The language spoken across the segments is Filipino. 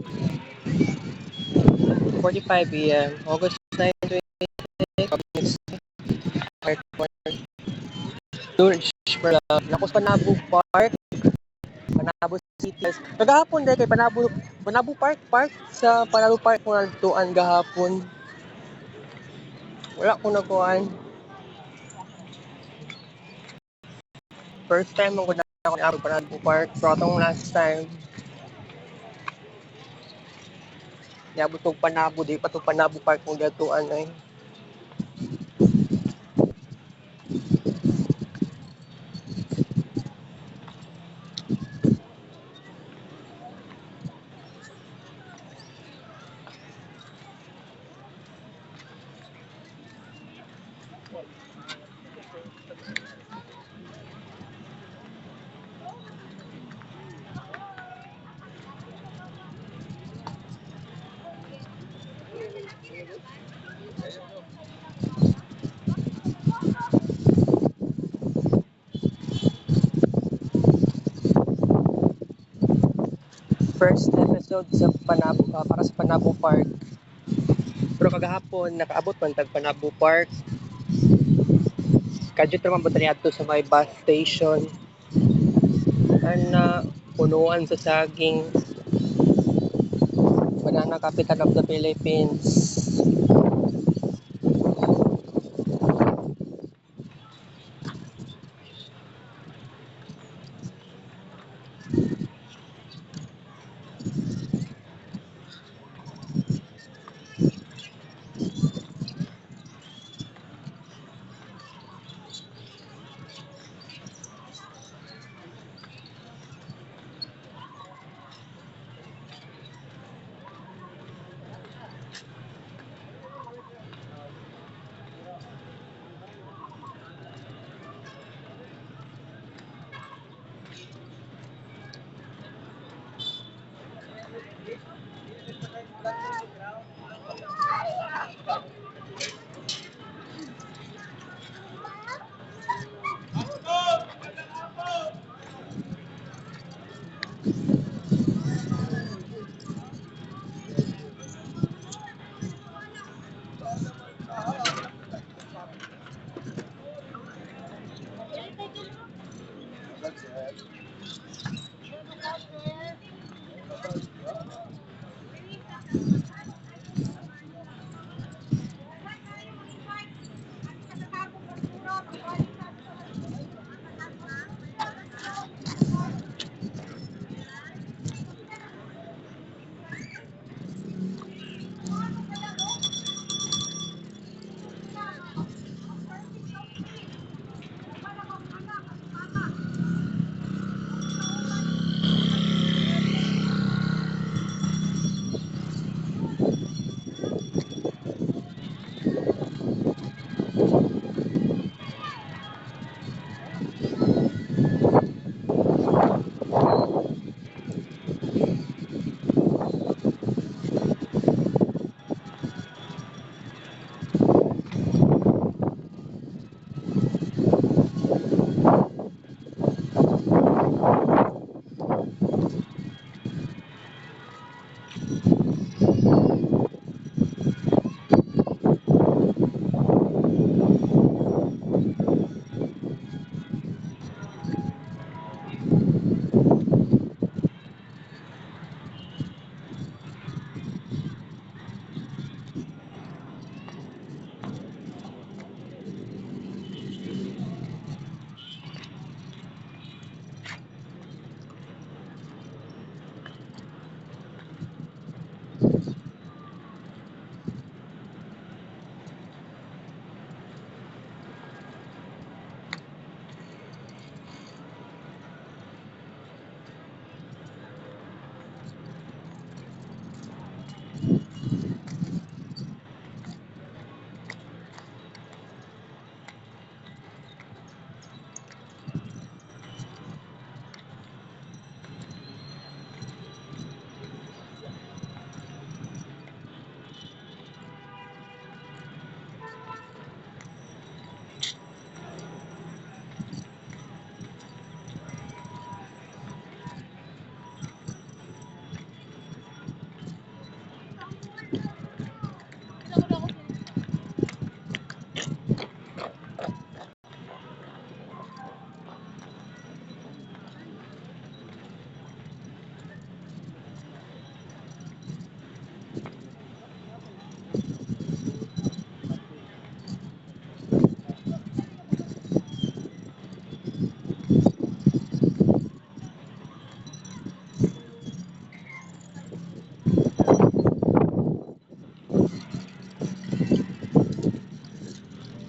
4:45 a.m. August 9, 2026. George, Nakos Panabo Park, Panabo City. Kagahapon dahil kay Panabo Park sa Panabo Park ko nagtuan gahapon. Wala ko nakuan. First time ko na ako ni Panabo Park. So atong last time, niabot tong Panabo, di pa to Panabo Park kung datuan ay. First episode sa Panabo, para sa Panabo Park. Pero kagahapon, nakaabot man tag Panabo Park. Kadyo naman ba adto sa may bus station. Na punuan sa saging. Banana capital of the Philippines.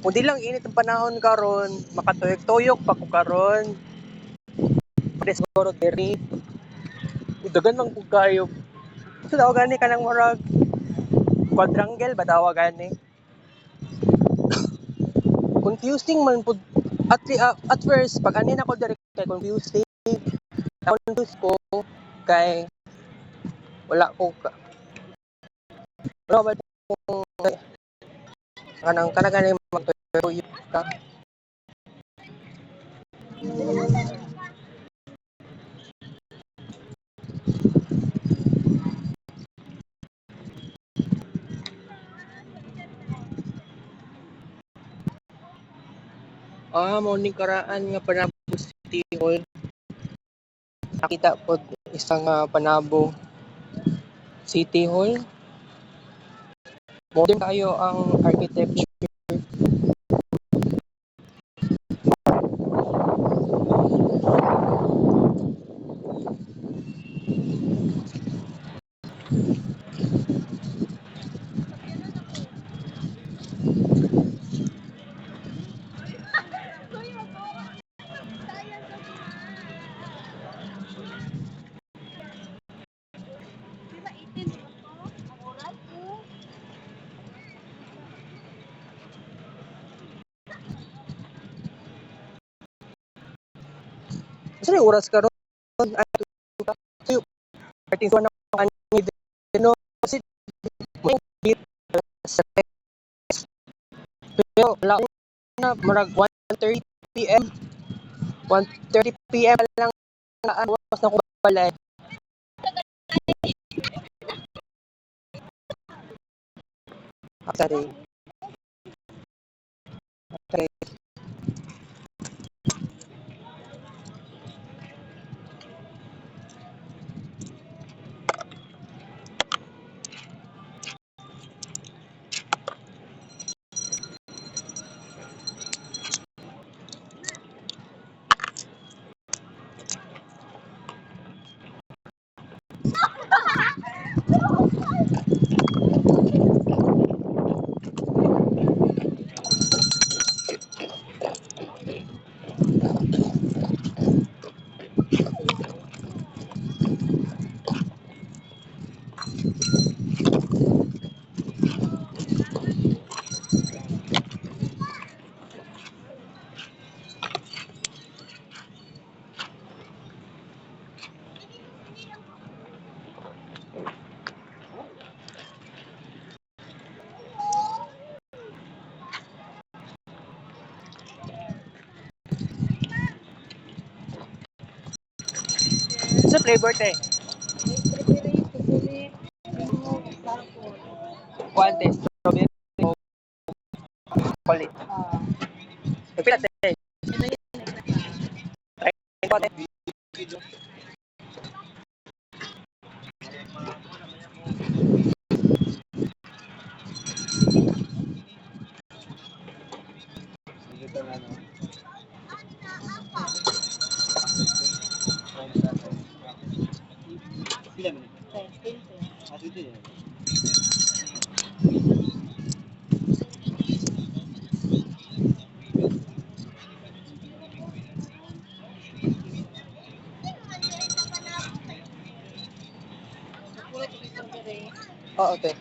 Kung di lang init ang panahon karon, makatuyok-tuyok pa ko karon. Pwede siguro diri. Dagan lang kog kayo. So daw gani kanang murag quadrangle ba daw gani? Confusing man pud at first pag anin ako diri kay confusing. Na-confuse ko kay wala ko wala ba kung kanang gani magtuyok ka. Mao ning karaan nga Panabo City Hall. Nakita pod isang Panabo City Hall. Modern kayo ang architecture. Sa oras karon ay tuyo parting na ani dino kasi sa pero wala na murag 1:30 PM 1:30 PM lang oras na ko balay. Sorry. Okay. Sa flavor te. Kuante strawberry o chocolate. Pila te. Try ko te. Oo te.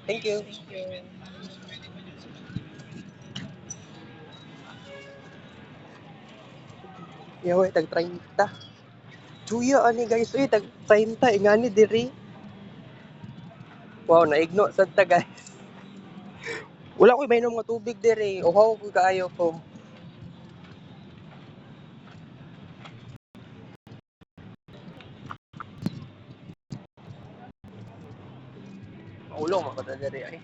Thank you. Yawa tag 30. Chuya ani guys, tag 30 ingani diri. Wow, naigno sad ta guys. Wala ko'y mainom nga tubig diri. Uhaw ko kaayo ko. ko na diri ay.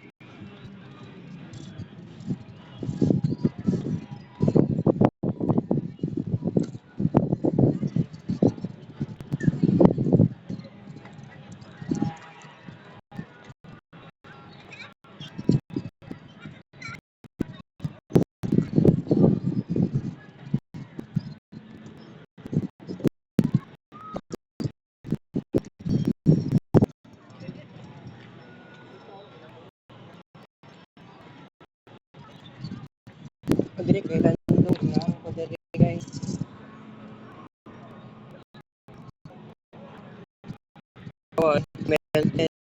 Diri kay tandog na ko diri guys. Oh, melted.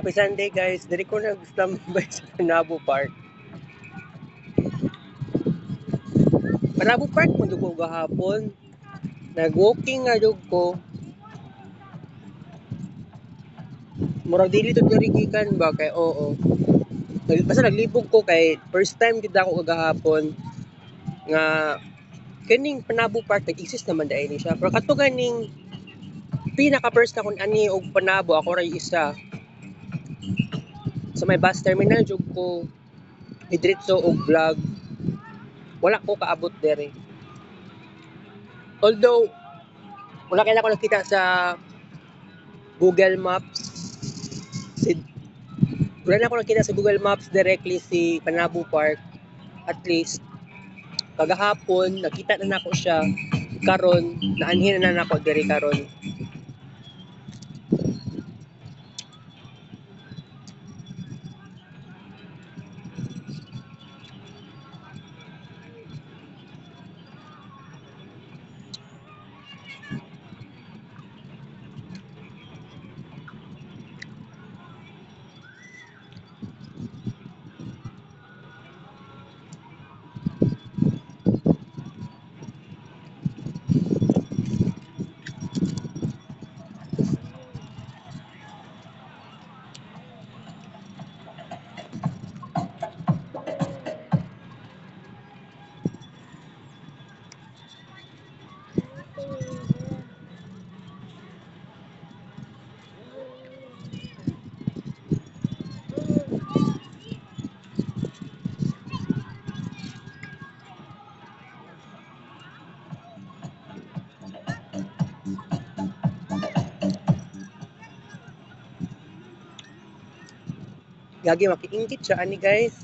Happy Sunday guys. Diri ko nag-standby sa Panabo Park. Panabo Park mo ko gahapon. Nag-walking nga jud ko. Murag dili to diri gikan ba kay oo. Basta naglibog ko kay first time gid ako kagahapon nga kining Panabo Park nag-exist naman dai ni siya. Pero kato ganing pinaka first na kun ani og Panabo ako ray isa. Sa may bus terminal jud ko diretso og vlog. Wala ko kaabot dere. Although wala kay ako nakita sa Google Maps si wala na ako nakita sa Google Maps directly si Panabo Park. At least kagahapon nakita na nako siya karon naanhin na nako diri karon. Gagi makiingkit siya ani guys.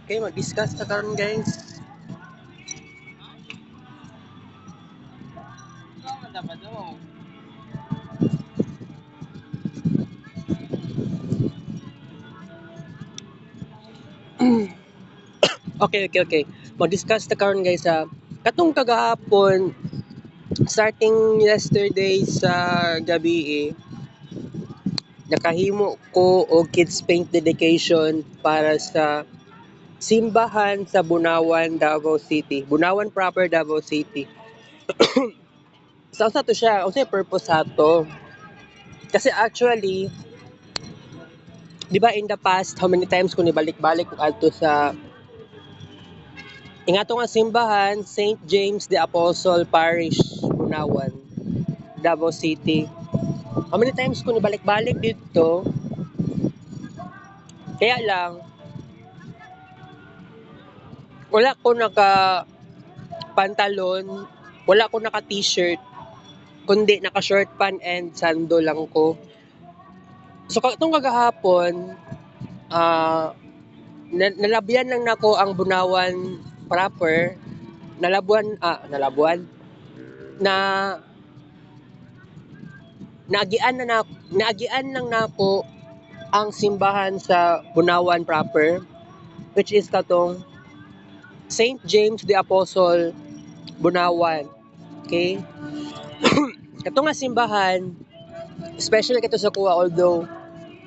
Okay, mag-discuss na karon guys. Okay. Mag-discuss na karon guys sa katong kagahapon starting yesterday sa gabi nakahimo ko og kids paint dedication para sa simbahan sa Bunawan, Davao City. Bunawan proper, Davao City. Sa usa to siya, usa purpose ato. Kasi actually, di ba in the past, how many times ko nibalik-balik kung adto sa ingato nga simbahan, St. James the Apostle Parish, Bunawan, Davao City. How many times ko nibalik-balik dito, Kaya lang, wala ko naka pantalon, wala ko naka t-shirt, kundi naka short pant and sando lang ko. So itong kagahapon, nalabyan lang nako ang Bunawan proper. Nalabuan na naagian lang nako ang simbahan sa Bunawan proper, which is katong Saint James the Apostle Bunawan. Okay? Ito nga simbahan, especially kito sa kuha, although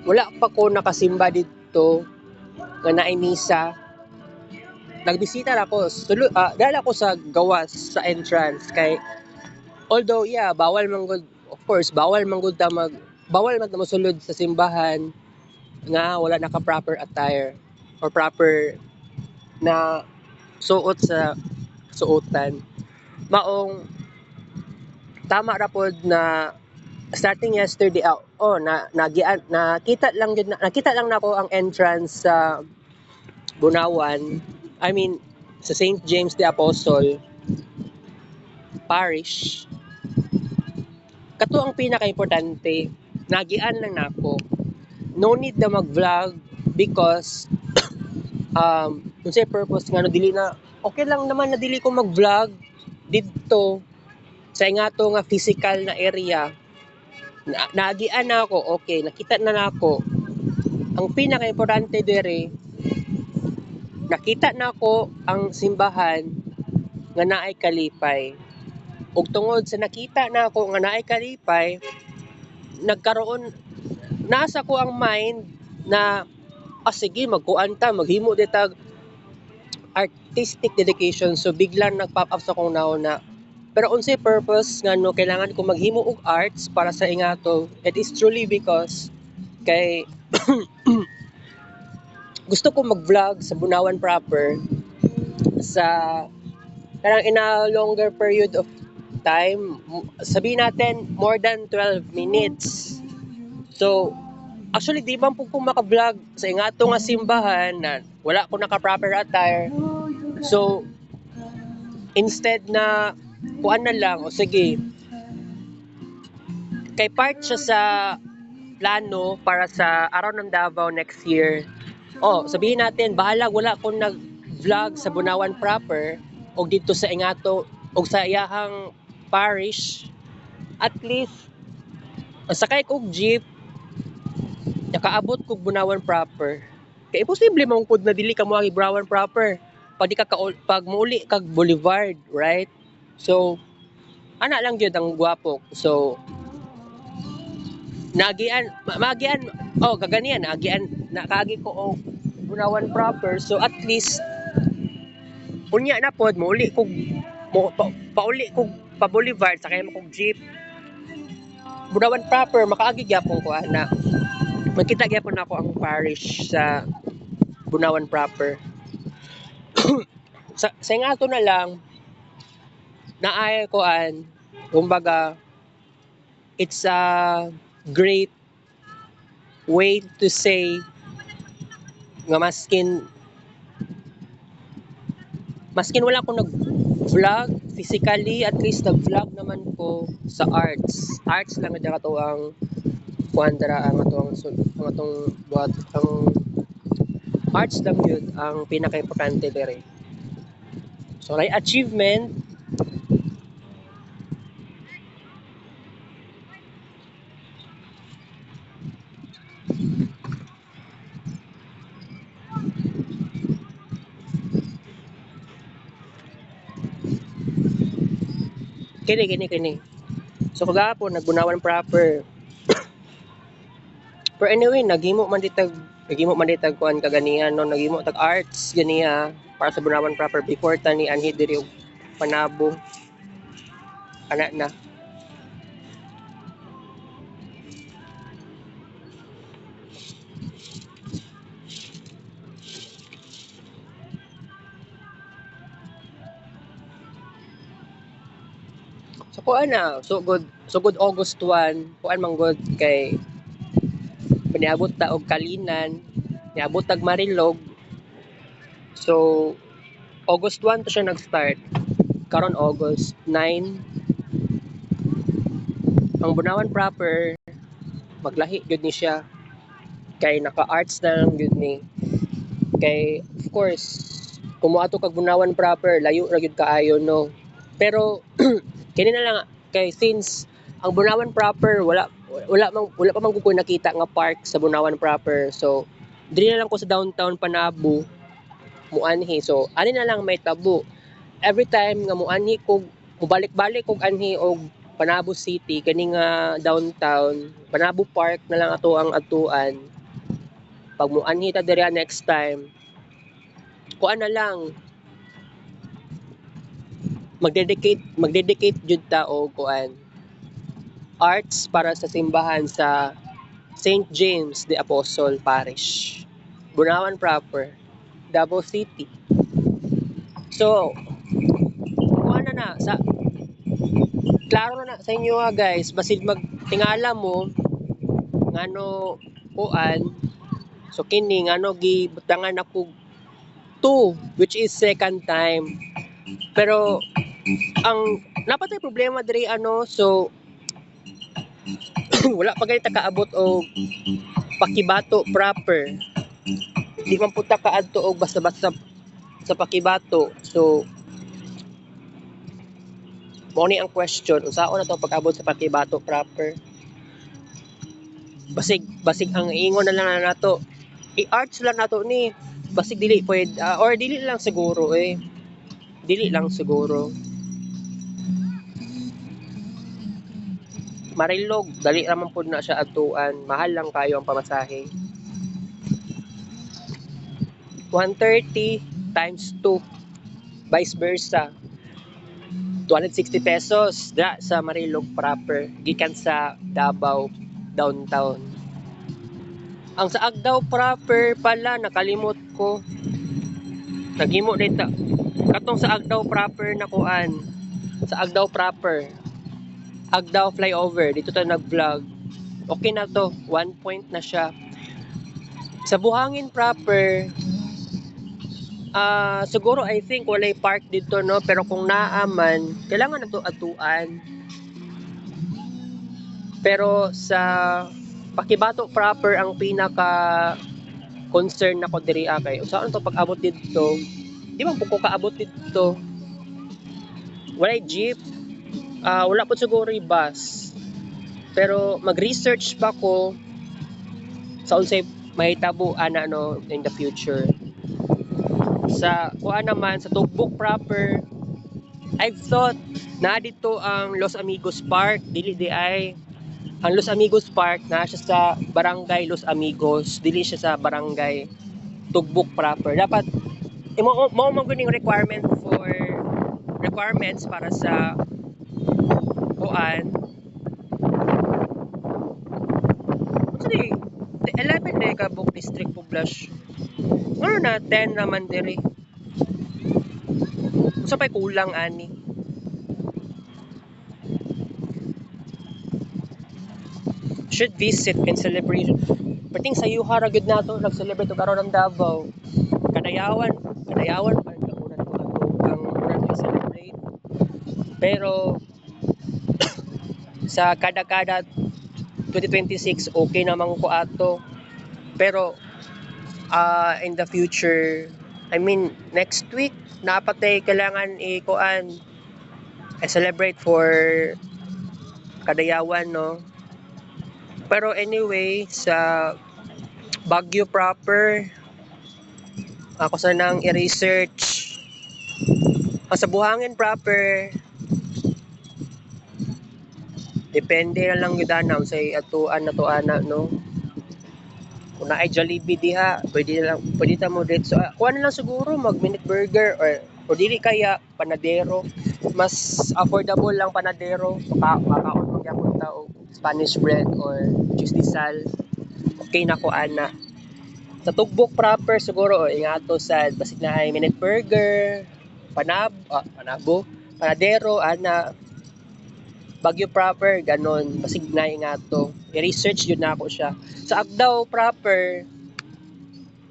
wala pa ko nakasimba dito nga naay misa. Nagbisita ako, dahil ako sa gawas sa entrance kay although bawal man gud, of course, bawal man ta mosulod sa simbahan nga wala naka proper attire or proper na suot sa suotan. Maong tama ra pod na starting yesterday nakita lang nako ang entrance sa Bunawan. I mean sa St. James the Apostle Parish. Kato ang pinaka-importante. Nagian lang nako. No need na mag-vlog because unsay purpose nga no dili na okay lang naman na dili ko mag-vlog didto sa ingato nga physical na area. Nagian na ako, okay, nakita na nako. Ang pinaka-importante dire, nakita na ako ang simbahan nga naay kalipay. Ug tungod sa nakita na ako nga naay kalipay, nagkaroon nasa ko ang mind na sige magkuan ta, maghimo ditag artistic dedication. So biglang nag-pop up sa kong nauna. Pero unsay purpose nga no kailangan ko maghimo og arts para sa ingato? It is truly because kay gusto ko mag-vlog sa Bunawan proper sa parang in a longer period of time. Sabihin natin more than 12 minutes. So actually di man po ko maka-vlog sa ingato nga simbahan na wala ko naka-proper attire. So instead na kuan na lang, o sige, kay part siya sa plano para sa araw ng Davao next year. Sabihin natin, bahala wala akong nag-vlog sa Bunawan proper o dito sa Ingato o sa iyahang parish. At least, sakay kog jeep, nakaabot kog Bunawan proper. Kaya imposible mong kud na dili ka mo Bunawan proper pag muuli kag Boulevard, right? So, ana lang gyud ang gwapo. So, kaganian, nakaagi ko og Bunawan proper. So, at least, unya na pod, mauli kog, pauli kog pa Boulevard, sakay mo kog jeep. Bunawan proper, makaagi gyapon ko, ana. Magkita gyapon ako ang parish sa Bunawan proper. sa ingato na lang, naay koan, kumbaga, it's a great way to say nga maskin wala ko nag-vlog physically, at least nag-vlog naman ko sa arts lang na to ang kuandra ang atong buhat ang arts lang yun ang pinaka-importante dire. So like achievement kini. So kagapon nagbunawan proper. Pero anyway, naghimo man ditag kuan kaganihan no, naghimo tag arts ganiya para sa Bunawan proper before tani anhi diri og panabo. Ana na. So kuan na, so good August 1, kuan man good kay paniabot ta og kalinan. niabot tag Marilog. So August 1 to siya nag-start. Karon August 9. Ang Bunawan proper maglahi gyud ni siya. Kay naka-arts na lang gyud ni. Kay of course, kung moadto kag Bunawan proper, layo ra gyud kaayo no. Pero kini na lang kay since ang Bunawan proper wala pa man ko nakita nga park sa Bunawan proper. So diri na lang ko sa downtown Panabo muanhi. So ani na lang may tabo. Every time nga muanhi ko mubalik-balik kog anhi og Panabo City kani nga downtown, Panabo Park na lang ato ang atuan. Pag muanhi ta diri next time, kuan na lang magdedicate jud ta og kuan arts para sa simbahan sa St. James the Apostle Parish, Bunawan proper, Davao City. So, kuan na sa klaro na sa inyo guys, basid magtingala mo ngano kuan. So kini ngano gibutangan ako 2 which is second time. Pero ang napatay problema diri so wala pa gani ta kaabot og Pakibato proper. Di man punta kaadto og basta-basta sa Pakibato. So mo ni ang question, unsaon na to pag-abot sa Pakibato proper? Basig ang ingon na lang nato. I-arts lang nato ni. Basig dili pwede or dili lang siguro Dili lang siguro. Marilog, dali naman po na siya atuan. Mahal lang kayo ang pamasahe. 130 times 2. Vice versa. 260 pesos sa Marilog proper. Gikan sa Davao downtown. Ang sa Agdao proper pala, nakalimot ko. Naghimo dito. Katong sa Agdao proper na kuan. Sa Agdao proper. Agdao flyover. Dito tayo nag-vlog. Okay na to. 1 point na siya. Sa Buhangin proper, siguro I think walay park dito no, pero kung naaman kailangan na to atuan. Pero sa Pakibato proper ang pinaka concern nako diri kay saan to pag-abot dito. Di ba ko kaabot dito? Walay jeep. Wala po siguro yung bus. Pero mag-research pa ko sa unsay mahitabo ana no in the future. Sa kuan naman sa Tugbok proper, I've thought na dito ang Los Amigos Park, dili di ay ang Los Amigos Park na siya sa Barangay Los Amigos, dili siya sa Barangay Tugbok proper. Dapat mo guning requirements para sa kuan. Actually, 11 na Kabuk District Poblacion. Ano na 10 naman diri. Sa pay kulang ani. Should visit and celebrate. Pating sa yuha ra gyud nato nag-celebrate og karon ang Davao. Kadayawan pa kapunan ko ato ang uran i-celebrate. Pero sa kada 2026 okay naman ko ato. Pero in the future, I mean next week napatay kailangan i-kuan i-celebrate for Kadayawan no. Pero anyway, sa Baguio proper, ako sa nang i-research. Sa Buhangin proper, depende na lang yun sa atuan na to ana no. Kung na ay Jollibee diha, pwede ta mo dito. So, kuha na lang siguro mag-minute burger or dili kaya panadero. Mas affordable lang panadero. Makaon magyapon ta og Spanish bread or justisal. Okay na ko ana. Sa Tugbok proper siguro ingato sa basig na ay minute burger, panabo, panadero ana. Baguio proper ganon basig na ingato. I-research yun na ako siya. Sa Agdao proper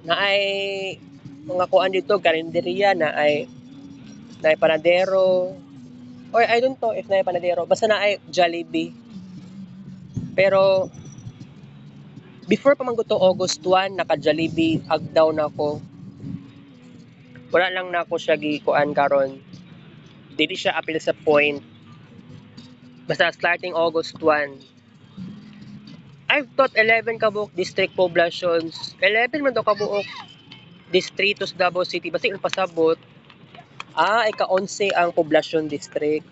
na ay mga kuan dito, karinderya, na ay panadero, or I don't know if na ay panadero, basta na ay Jollibee. Pero before pa man to August 1, naka Jollibee agdaw na ako. Wala lang na ako siya gikuan karon. Dili siya apil sa point. Basta starting August 1. I've taught 11 kabuok district poblations. 11 man to kabuok distritos Davao City. Basta yung pasabot, ika-11 ang poblasyon district.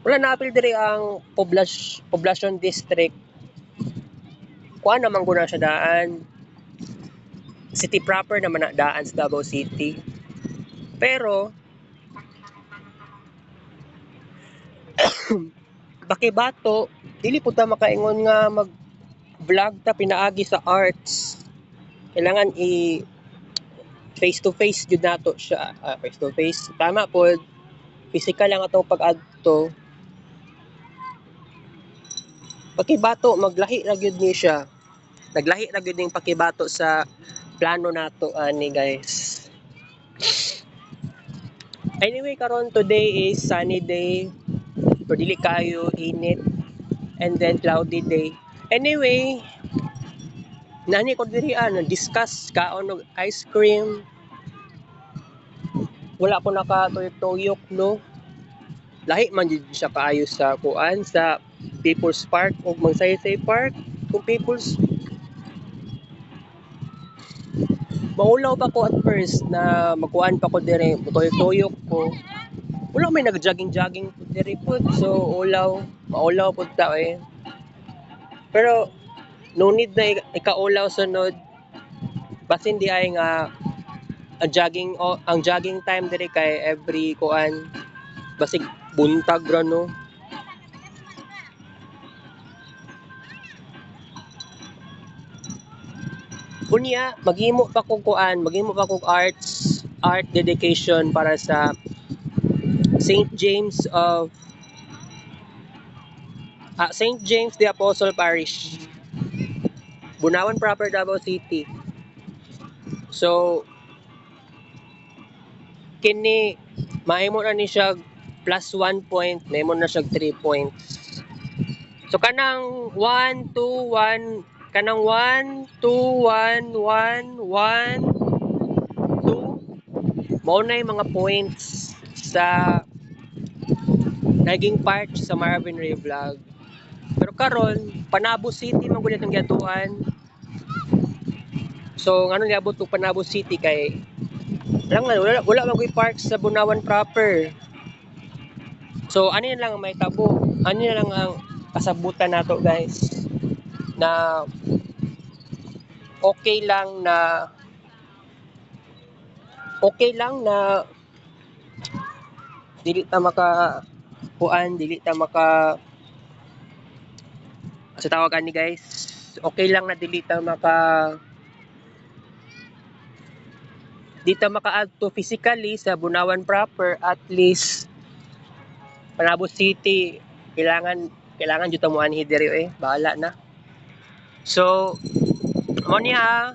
Wala na apil diri ang poblasyon district. Kuan naman guna siya daan. City proper naman na daan sa Davao City. Pero Bakibato, dili po ta makaingon nga mag-vlog ta pinaagi sa arts. Kailangan face to face jud nato siya. Face to face. Tama po. Physical lang atong pag-adto. Pakibato, maglahi ra gyud ni siya. Naglahi ra gyud ning pakibato sa plano nato ani guys. Anyway, karon today is sunny day. Pero dili kayo init, and then cloudy day. Anyway, nani ko diri discuss kaon og ice cream. Wala ko nakatuyok-tuyok no. Lahi man jud siya kaayo sa kuan sa People's Park o Magsaysay Park. Kung People's, maulaw pa ko at first na magkuan pa ko dire, tuyok-tuyok ko. Wala may nag-jogging-jogging po diri po. So maulaw po ta eh. Pero no need na ikaulaw sunod. Basin di ay nga ang jogging time diri kay every kuan basig buntag ra no. Unya maghimo pa kog art dedication para sa St. James the Apostle Parish, Bunawan proper, Davao City. So kini mahimo na ni siya plus 1 point, mahimo na siya 3 points. So kanang 1 2 1 kanang 1 2 1 1 1 2 mao na yung mga points sa naging part sa Marvin Ray Vlog. Pero karon Panabo City man gud ang giatuan. So ngano niabot og Panabo City kay wala magoy park sa Bunawan proper. So ano na lang may tabo. Ano na lang ang kasabutan nato guys. Na okay lang na dili ta maka sa tawag ani guys. Okay lang na dili ta maka-add to physically sa Bunawan proper, at least Panabo City kailangan jud ta mo anhi diri bahala na. So mo niya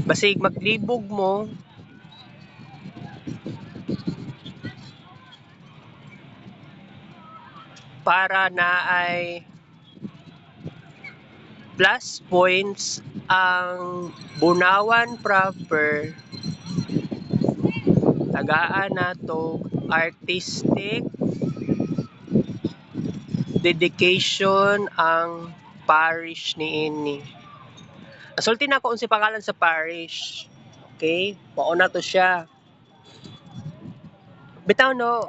basig maglibog mo para na ay plus points ang Bunawan proper. Tagaan nato artistic dedication ang parish niini. Nasulti na ako unsa pangalan sa parish. Okay? Mauna to siya. Bitaw no,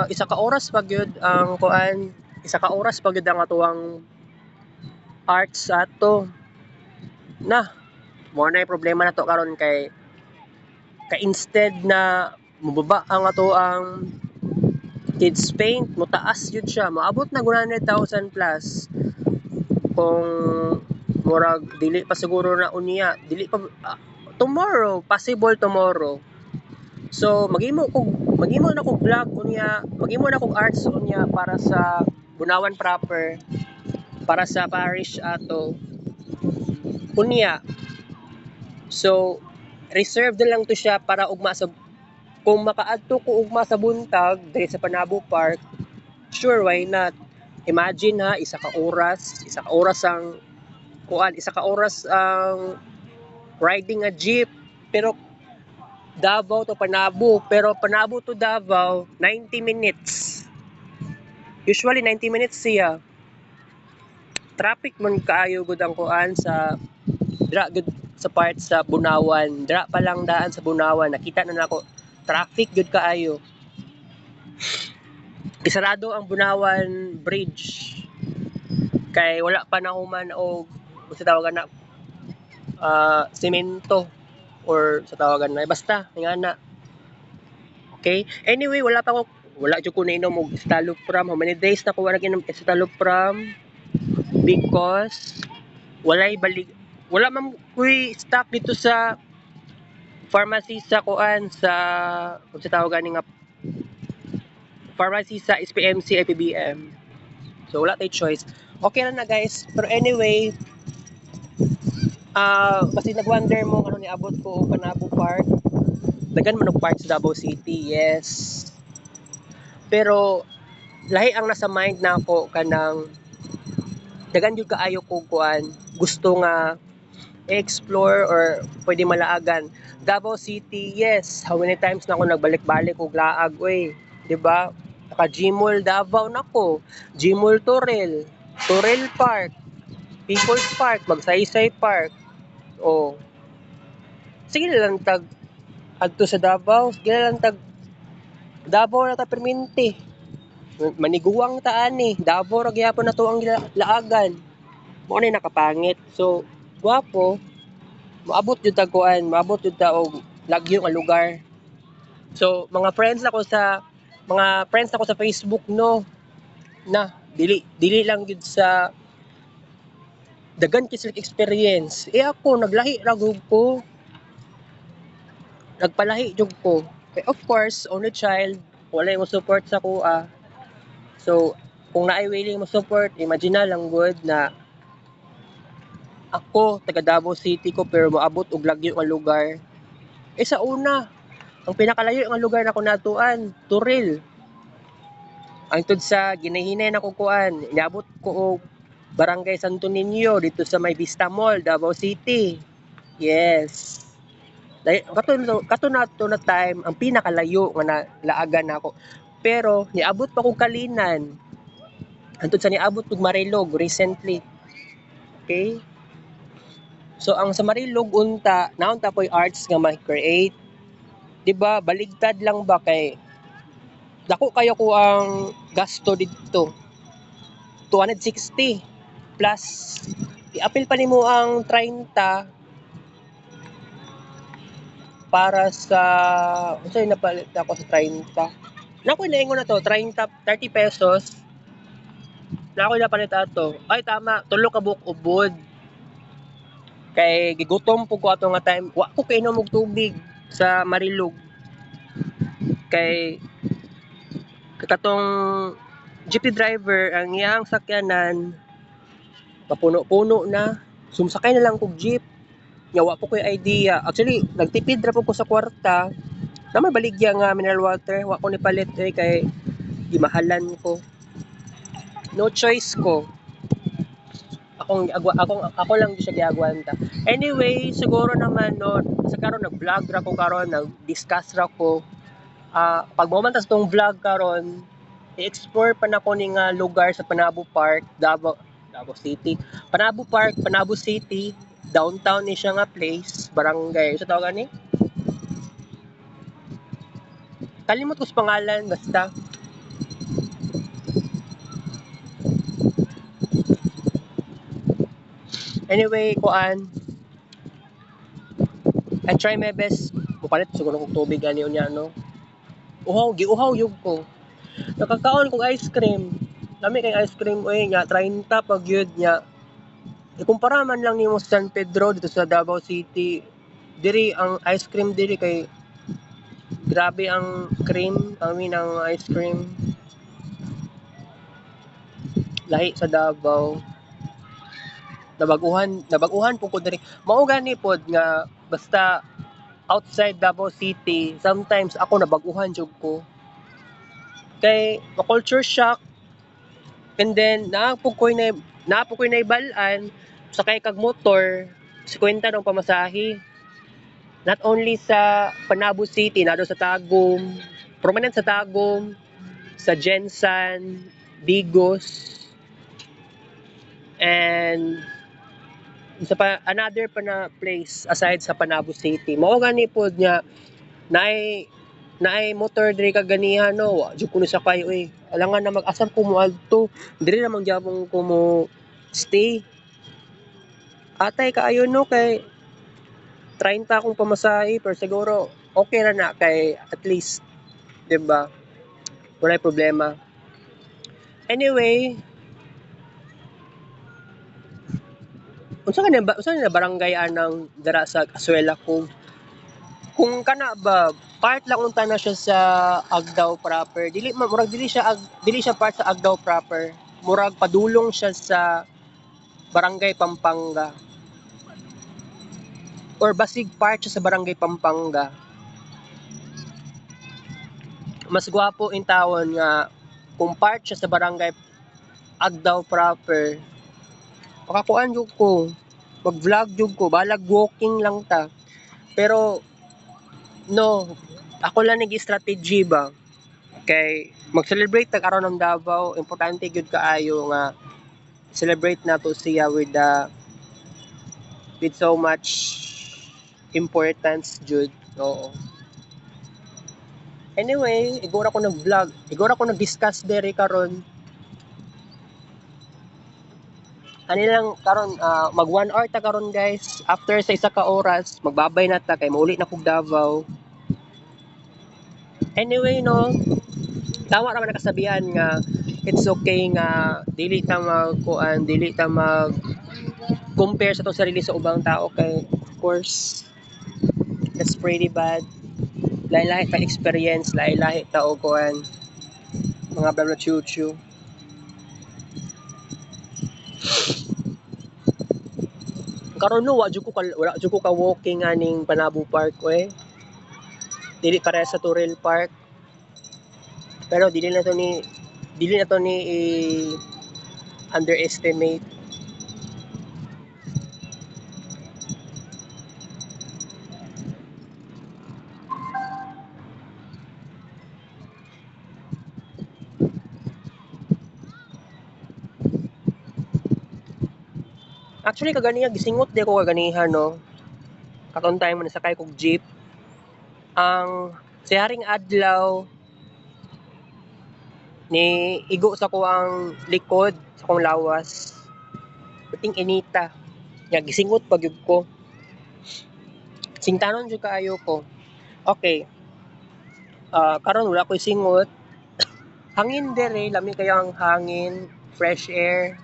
isa ka oras pa gyud ang kuan, isa ka oras pa gyud ang atuang arts ato. Na, mo na problema na to karon kay instead na mubaba ang ato ang kids paint, mutaas yun siya, maabot na 100,000 plus. Kung murag dili pa siguro na unya, dili pa tomorrow, possible tomorrow. So maghimo na kog vlog unya, maghimo na kog arts unya para sa Bunawan proper, para sa parish ato. Unya. So reserved na lang to siya para ugma sa kung makaadto ko ugma sa buntag diri sa Panabo Park, sure why not. Imagine ha, isa ka oras ang isa ka oras ang riding a jeep, pero Davao to Panabo, pero Panabo to Davao 90 minutes. Usually 90 minutes siya. Traffic man kaayo gud ang kuan sa dra gud sa part sa Bunawan. Dra pa lang daan sa Bunawan, nakita na nako traffic gud kaayo. Isarado ang Bunawan Bridge kay wala pa nahuman og sa tawagan na semento or sa tawagan na basta nga. Okay, anyway wala jud ko nainom og estalopram. How many days na ko wala ginom estalopram because wala man ko'y stock dito sa pharmacy sa kuan sa kung sa tawagan ni nga pharmacy sa SPMC IPBM. So wala tay choice. Okay lang na guys. Pero anyway, kasi nag-wonder mo ano ni abot ko Panabo Park. Dagan man og park sa Davao City, yes. Pero lahi ang nasa mind na ako kanang dagan jud kaayo ko kuan gusto nga explore or pwede malaagan. Davao City, yes. How many times na ako nagbalik-balik og laag, oy. 'Di ba? Naka Gmall Davao nako. Gmall Torrel, Torrel Park, People's Park, Magsaysay Park. Oh. Sige lang tag adto sa Davao, sige lang tag Davao na ta perminti. Maniguwang ta ani. Davao ra gyapon na to ang laagan. Mo ni nakapangit. So, guwapo, maabot jud ta kuan, maabot jud ta og lagyo nga lugar. So, mga friends ako sa Facebook no na dili lang jud sa dagan kisig experience. Ako naglahi ra gud ko. Nagpalahi jud ko. Of course, only child, wala mo support sa kuha. So, kung naay willing mo support, imagine na lang good na ako taga Davao City ko pero moabot og lagyo nga lugar. Sa una, ang pinakalayo nga lugar na ko natuan, Turil. Ang tud sa ginahinay na ko kuan, niabot ko og Barangay Santo Niño dito sa may Vista Mall, Davao City. Yes. Kato na to na time ang pinakalayo nga nalaagan nako. Pero niabot pa ko Kalinan. Antud sa niabot og Marilog recently. Okay? So ang sa Marilog unta, naon ta po'y arts nga ma-create. 'Di ba? Baligtad lang ba kay dako kayo ko ang gasto dito. 260 plus i-apil pa nimo ang 30 para sa unsay napalit ako sa 30. Nako inaingon na to 30 pesos. Nako napalit ato. Ay tama, tulo ka buok ubod. Kay gigutom po ko ato nga time. Wa ko kainom og tubig sa Marilog. Kay katong jeepney driver ang iyang sakyanan papuno-puno na. Sumasakay na lang kog jeep. Nya wa po ko'y idea. Actually, nagtipid ra po ko sa kwarta. Na may baligya nga mineral water. Wa ko ni palit kay gimahalan ko. No choice ko. Ako lang di siya giagwanta. Anyway, siguro naman no, sa karon nag-vlog ra ko karon, nag-discuss ra ko. Pag mo man tas tong vlog karon, i-explore pa na ko ning lugar sa Panabo Park, Davao City. Panabo Park, Panabo City, downtown ni siya nga place, barangay. Sa tawagan ni? Kalimot ko sa pangalan basta. Anyway, kuan. I try my best. Mupalit siguro kong tubig ani unya no. Giuhaw yug ko. Nakakaon kong ice cream. Lami kay ice cream oy nya 30 pag yun nya. Ikumpara man lang nimo sa San Pedro dito sa Davao City. Diri ang ice cream diri kay grabe ang cream, ang ice cream. Lahi sa Davao. nabaguhan po ko diri. Mao gani pod nga basta outside Davao City, sometimes ako nabaguhan jud ko. Kay ma-culture shock and then naapo ko'y naibalaan sakay kag motor 50 ng pamasahe. Not only sa Panabo City, nado sa Tagum, permanent sa Tagum, sa Jensan, Digos, and another pa na place aside sa Panabo City. Mao gani pod nga naay motor diri kag ganihan no. Wa jud kuno sakay oy. Alangan na mag-asam ko moadto. Diri na man gyapon ko mo stay. Atay kaayo no kay 30 akong pamasahe pero siguro okay ra na kay at least 'di ba? Walay problema. Anyway, unsa na barangay anang dira sa Asuela ko? Kung kana ba part lang unta na siya sa Agdao proper. Dili siya part sa Agdao proper. Murag padulong siya sa Barangay Pampanga. Or basig part siya sa Barangay Pampanga. Mas gwapo in tawon nga kung part siya sa Barangay Agdao proper. Pakakuan jud ko. Mag-vlog jud ko, balag walking lang ta. Pero no, ako lang nag-strategy ba. Kay mag-celebrate tag araw ng Davao, importante gyud kaayo nga celebrate nato siya with so much importance jud. Oo. Anyway, igora ko nag-vlog, igora ko nag-discuss dere karon. Ani lang karon mag 1 hour ta karon guys. After sa isa ka oras, magbabay na ta kay mauli na kog Davao. Anyway no, tama naman nakasabihan nga it's okay nga dili ta mag compare sa tong sarili sa ubang tao kay of course that's pretty bad. Lahi-lahi ta experience, lahi-lahi ta og kuan mga bla bla chuchu. Karon no wala jud ko ka walking aning Panabo Park we. Dili pareha sa Turil Park. Pero dili na to ni underestimate. Actually kaganiya gisingot di ko kaganihan no. Katon time man sakay kog jeep. Ang siharing adlaw ni igo sa ko ang likod sa kong lawas. Puting inita. Nga gisingot pa gyud ko. Singtanon jud kaayo ko. Okay. Karon wala ko'y singot. Hangin dere, lami kayo ang hangin, fresh air.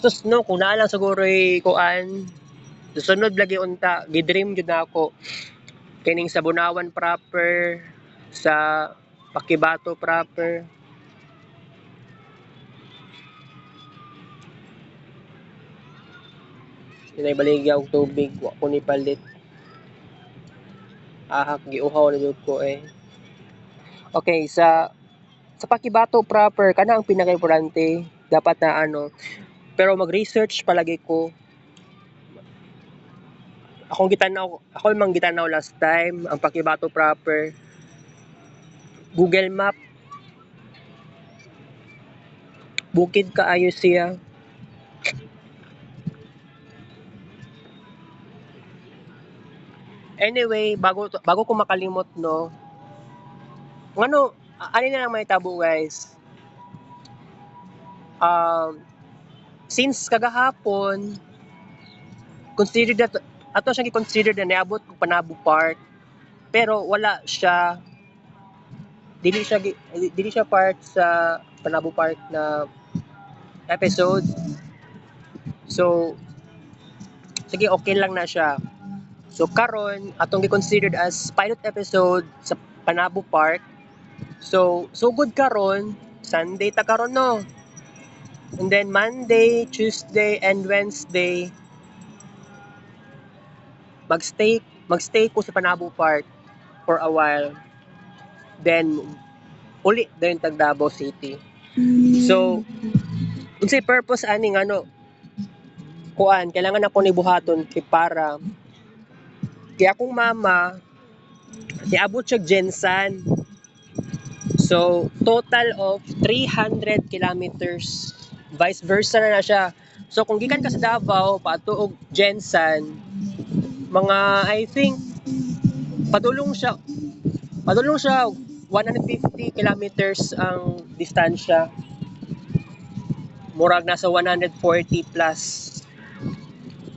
Sus no, kung naa lang siguro'y kuan, susunod lagi unta, gidream jud na ako. Kining sa Bunawan proper, sa Pakibato proper. Inay baligya og tubig, wa ko ni palit. Ahak giuhaw na jud ko eh. Okay, sa Pakibato proper kana ang pinaka-importante dapat na ano. Pero mag-research palagi ko. Ako mang gitanaw last time ang Pakibato proper. Google Map. Bukid kaayo siya. Anyway, bago ko makalimot no. Ngano ani na lang may tabo guys. Since kagahapon considered that ato siya gi-consider na niabot kog Panabo Park pero wala siya dili siya part sa Panabo Park na episode. So sige okay lang na siya. So karon atong gi-considered as pilot episode sa Panabo Park. So good karon, Sunday ta karon no. And then Monday, Tuesday, and Wednesday magstay ko sa Panabo Park for a while. Then uli din tag Davao City. So unsay purpose aning kuan kailangan ako ni buhaton kay para kay akong mama niabot siya Jensan. So total of 300 kilometers. Vice versa na siya. So kung gikan ka sa Davao paadto og Jensan, mga I think padulong siya 150 kilometers ang distansya. Murag nasa 140 plus.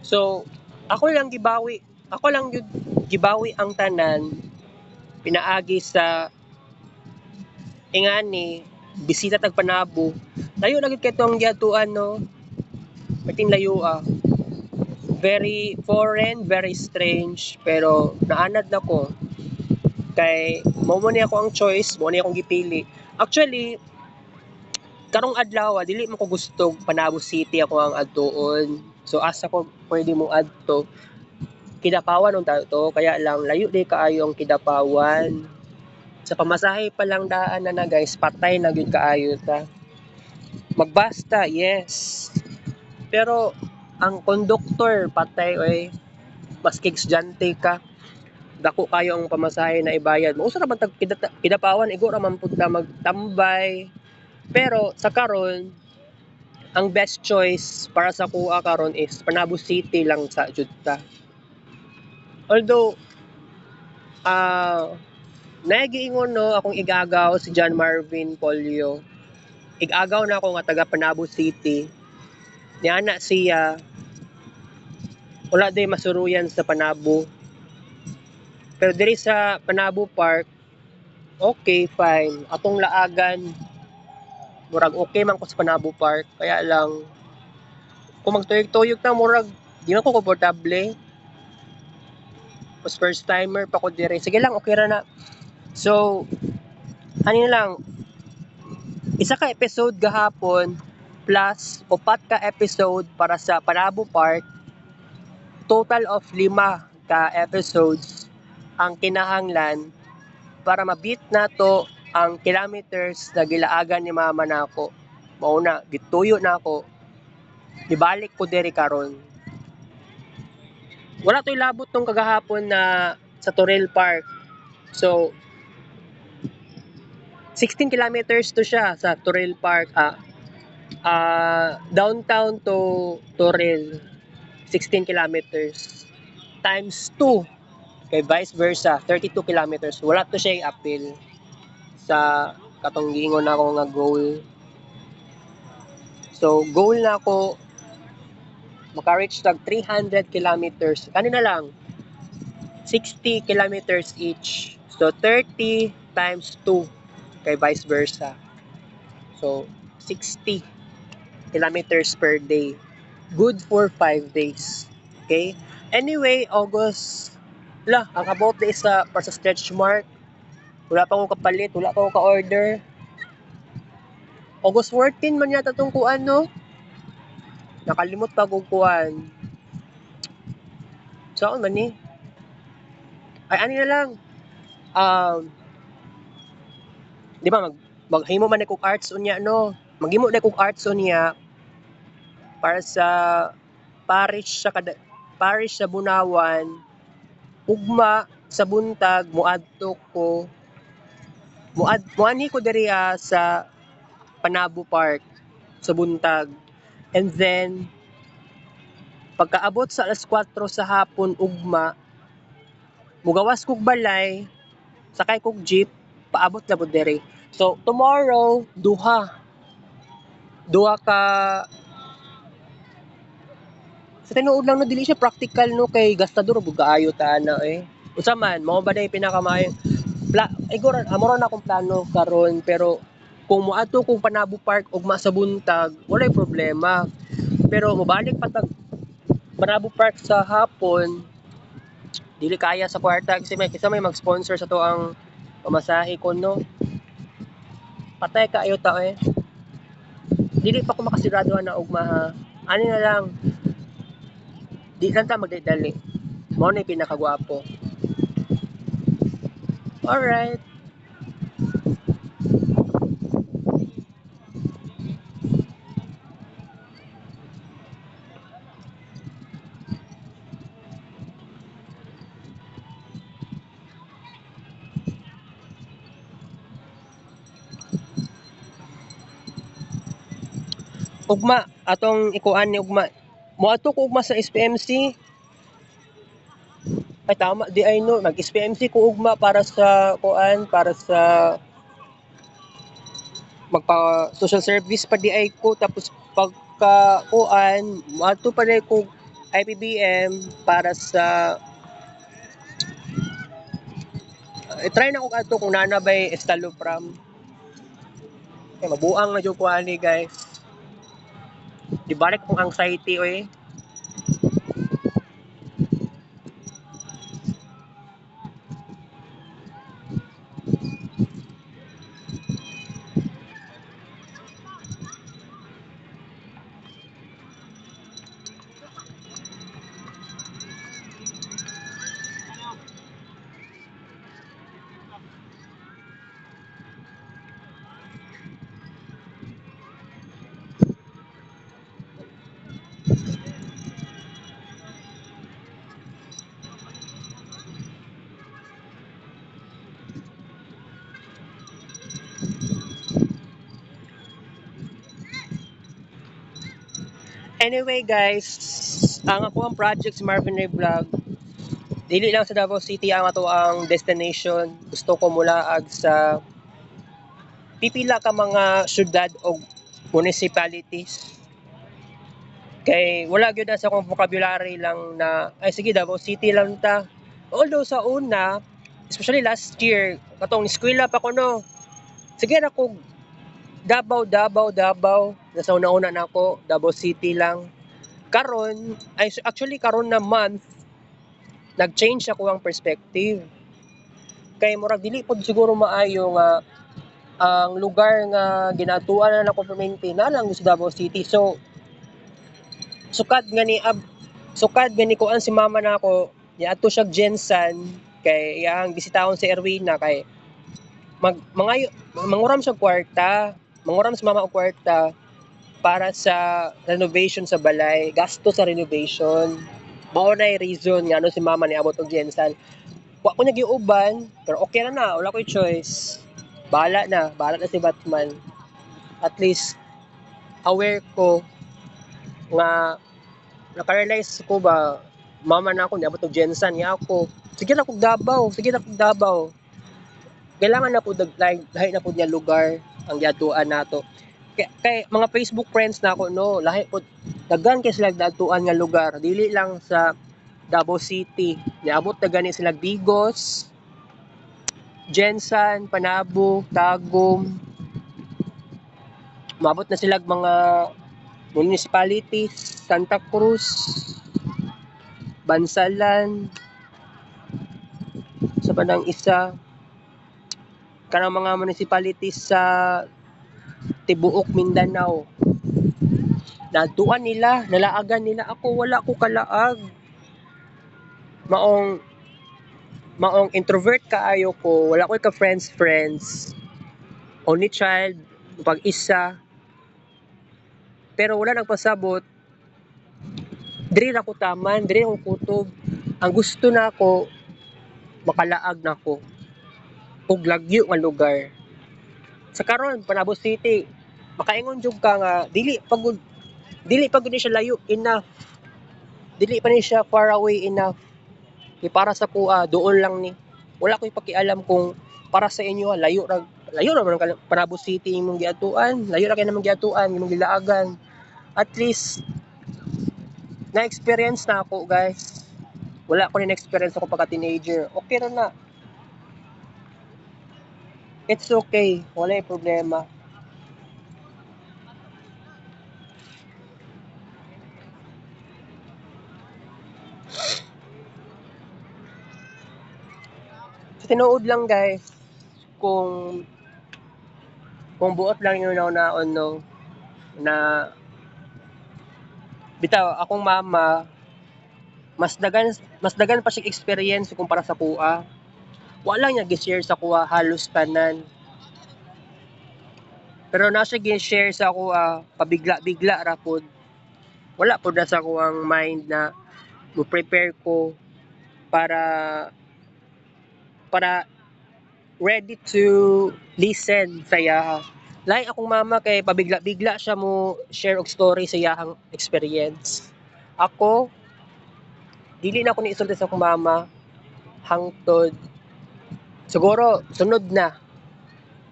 So ako lang yun gibawi ang tanan pinaagi sa ingani bisita tag Panabo. Layo na gid kay tong giatuan no. Pating layo very foreign, very strange, pero naanad na ko. Kay mo ni ako ang choice, mo ni akong gipili. Actually, karong adlaw dili man ko gusto Panabo City ako ang adtuon. So asa ko pwede mo adto Kidapawan unta to, kaya lang layo di kaayo ang Kidapawan. Sa pamasahe pa lang daan na guys, patay na gyud kaayo ta. Magbasta, yes. Pero ang conductor patay oy. Maski estudyante ka, dako kayo ang pamasahe na ibayad. Mausa ra man tag Kidapawan, igo ra man pud ka magtambay. Pero sa karon, ang best choice para sa kuha karon is Panabo City lang sa jud ta. Although nagiingon no akong igagaw si John Marvin Polio. Igagaw na ako nga taga Panabo City. Niana siya wala day masuruyan sa Panabo. Pero diri sa Panabo Park, okay, fine. Atong laagan, murag okay man ko sa Panabo Park. Kaya lang, kung magtuyog-tuyog na, murag, di man ko komportable. Mas first timer pa ko diri. Sige lang, okay ra na. So, ano lang, isa ka episode gahapon, plus, upat ka episode para sa Panabo Park, total of 5 ka episodes ang kinahanglan para mabit nato ang kilometers na gilaagan ni mama nako. Mauna gituyo na ako. Gibalik ko diri karon. Wala to'y labot tong kagahapon na sa Toril Park. So 16 kilometers to siya sa Toril Park. Downtown to Toril 16 kilometers times 2 kay vice versa 32 kilometers. Wala to siya i-appeal sa katong giingon ako nga goal. So goal na ako maka-reach tag 300 kilometers. Kanina lang 60 kilometers each. So 30 times 2 kay vice versa. So 60 kilometers per day. Good for 5 days. Okay? Anyway, August ang about day para sa stretch mark. Wala pa akong kapalit, wala pa akong ka-order. August 14 man yata itong kuan, no? Nakalimot pa akong kuan. Saan man ni? Ay, ano na lang. Di ba, maghimo man kong arts unya, no? Maghimo na kong arts unya para sa parish sa Bunawan. Ugma sa buntag muadto ko muanhi ko diri sa Panabo Park sa buntag, and then pagkaabot sa alas 4 sa hapon ugma mugawas kog balay sakay kog jeep paabot na pud diri. So tomorrow duha ka sa tinuod lang no, dili siya practical no kay gastador bug kaayo ta ana unsa man mao ba day pinakamayong igor amoro na akong plano karon, pero kung moadto kong Panabo Park ugma sa buntag walay problema, pero mobalik pa tag Panabo Park sa hapon Dili kaya sa kwarta kasi may mag-sponsor sa to ang pamasahe ko no. Patay kaayo ta eh. Dili pa ko makasigurado na ugma ha. Ano na lang, di lang ta magdali. Mo ni pinakagwapo. Alright. Ugma atong ikuan ni ugma. Moadto ko ugma sa SPMC. Ay tama di ay no, mag-SPMC ko ugma para sa kuan, para sa magpa social service pa di ay ko tapos pagka kuan, moadto pa di ko IPBM para sa try na ko adto kung nana bay estalopram. Kay mabuang na jud ko ani guys. Di balik kong anxiety oy. Anyway guys, ang ako ang project si Marvin Ray Vlog. Dili lang sa Davao City ang ato ang destination. Gusto ko mulaag sa pipila ka mga syudad o municipalities. Kay wala gyud na sa akong vocabulary lang na ay sige Davao City lang ta. Although sa una, especially last year, katong eskwela pa ko no. Sige na ko Davao. Nasa una-una na ako, Davao City lang. Karon, ay actually karon na month, nag-change ako ang perspective. Kay murag dili pod siguro maayo nga ang lugar nga ginatuan na ako permanente na lang sa Davao City. So sukad nga ni sukad nga ni kuan si mama nako, niadto siya Jensan kay iyang bisitahon si Erwina kay manguram siya kwarta. Manguram si mama og kwarta para sa renovation sa balay, gasto sa renovation. Mao na reason nga ano si mama ni abot og Jensan. Wa ko nagiuban, pero okay na wala ko'y choice. Bahala na si Batman. At least aware ko nga naka-realize ko ba mama na ako niabot og Jensan niya ako. Sige na kog Davao. Kailangan na po lahi na po niya lugar ang giatuan nato. Kay mga Facebook friends na ako no, lahi po daghan kay sila datuan nga lugar. Dili lang sa Davao City. Niabot na gani sila Bigos, Jensan, Panabo, Tagum. Umabot na sila mga municipalities, Santa Cruz, Bansalan, sa panang isa, kanang mga municipalities sa tibuok Mindanao. Naduan nila, nalaagan nila ako, wala ko kalaag. Maong introvert kaayo ko, wala ko ka friends. Only child, pag isa. Pero wala nagpasabot. Diri na ko taman, diri ako kutob. Ang gusto na ako, makalaag na ko. Og lagyo nga lugar. Sa karon Panabo City, makaingon jud ka nga dili pagud ni siya layo enough. Dili pa ni siya far away enough. Di para sa kuha, doon lang ni. Wala ko'y pakialam kung para sa inyo layo ra man Panabo City imong giatuan, layo ra kay namang giatuan, imong gilaagan. At least na experience na ako, guys. Wala ko ni experience ako pagka teenager. Okay ra na. It's okay, wala problema. tinuod lang guys, kung buot lang yung naon no, na bitaw akong mama mas dagan pa siyang experience kumpara sa kuha. Wala niya gi-share sa kuha halos tanan. Pero na siya gi-share sa kuha pabigla-bigla ra pod. Wala pod na sa kuhang mind na mo prepare ko para para ready to listen sa iya. Like akong mama kay pabigla-bigla siya mo share og story sa iyang experience. Ako dili na ako ni isulti sa akong mama hangtod siguro sunod na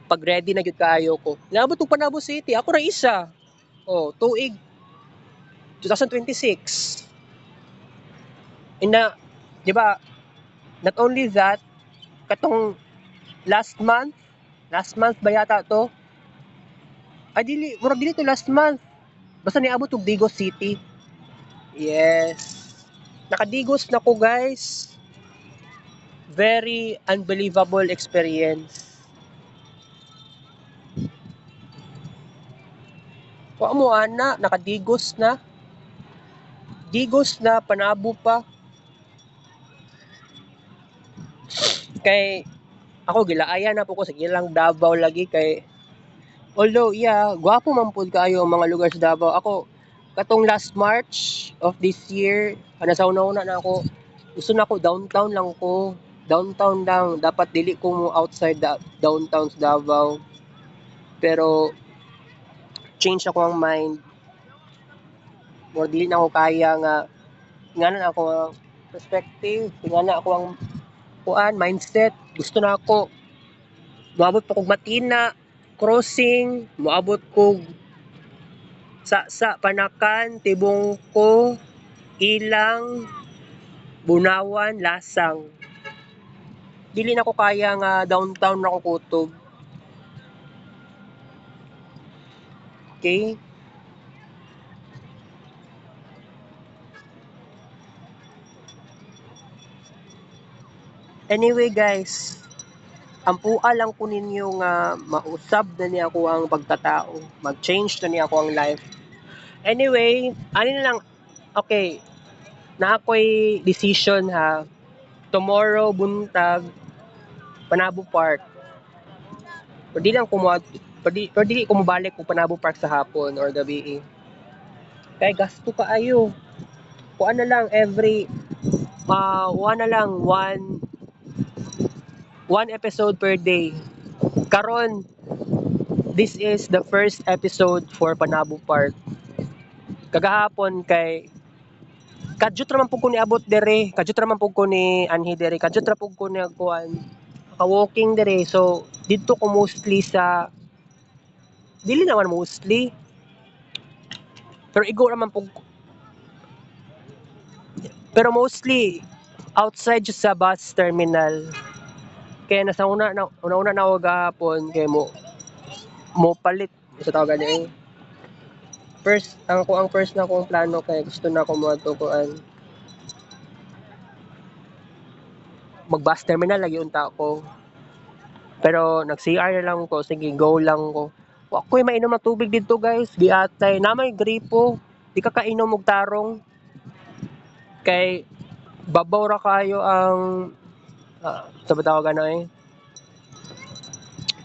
pag ready na gyud kaayo ko. Naabot og Panabo City, ako ra isa. Oh, tuig 2026. And na, di ba, not only that, katong last month ba yata to? Ay dili, murag dili to last month. Basta niabot og Digos City. Yes. Nakadigos na ko guys. Very unbelievable experience. Wa mo ana, nakadigos na. Digos na, Panabo pa. Kay ako gilaayan na po ko sa ilang Davao lagi kay although yeah, gwapo man pud kaayo ang mga lugar sa Davao. Ako katong last March of this year, nasauna-una na ako. Gusto na ako downtown lang ko. Downtown lang, dapat dili ko mo outside downtown sa Davao. Pero change ako ang mind. More dili na ako kaya nga ngana na ako ang perspective, ngana ako ang mindset. Gusto na ako moabot pa kog Matina, crossing, moabot kog sa Panakan, Tibong ko, Ilang, Bunawan, Lasang. Dili na ko kaya nga downtown na ko kutob. Okay? Anyway guys, ang pua lang ko ninyo nga mausab na niya ako ang pagkatao. Mag-change na niya ako ang life. Anyway, ano na lang, okay, na ako'y decision ha. Tomorrow, buntag, Panabo Park. Pero di lang kumuha, pero di ko mabalik kung Panabo Park sa hapon or gabi. Kaya gasto ka ayo. Kuha na lang every, one na lang, one episode per day. Karon, this is the first episode for Panabo Park. Kagahapon kay kadyot raman pug ko ni abot dere, kadyot raman pug ko ni anhi dere, kadyot ra pug ko ni kuan ka-walking dere. So didto ko mostly sa dili naman mostly pero igo raman pug pero mostly outside just sa bus terminal. Kaya nasa una na ako gahapon kay mo palit sa tawagan niya. First, ang first na kong plano kay gusto na ko mo ato kuan mag-bus terminal lagi unta ko. Pero nag-CR na lang ko, sige go lang ko. Wa ko'y mainom na tubig dito guys, di atay. Namay gripo, di ka kainom og tarong. Kay babaw ra kayo ang sa batawagan na eh.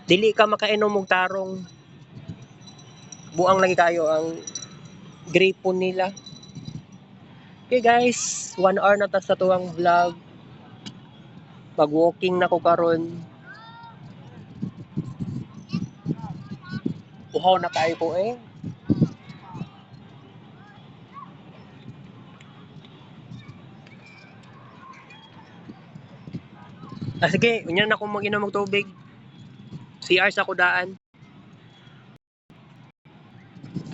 Dili ka makainom og tarong. Buang lagi kayo ang gripo nila. Okay guys, 1 hour na ta sa tuwang vlog. Mag-walking na ko karon. Uhaw na kayo ko eh. Sige, unyan na akong mag-inom og tubig. CR sa kudaan.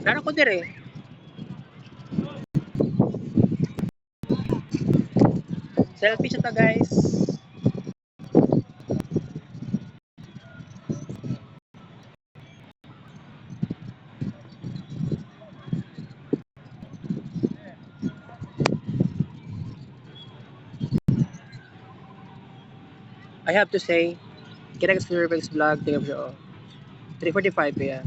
Nara ko dire. Selfie siya ta guys. I have to say, kaya ka sa Fairbanks vlog, tingnan mo siya, oh. 3:45 pa yan.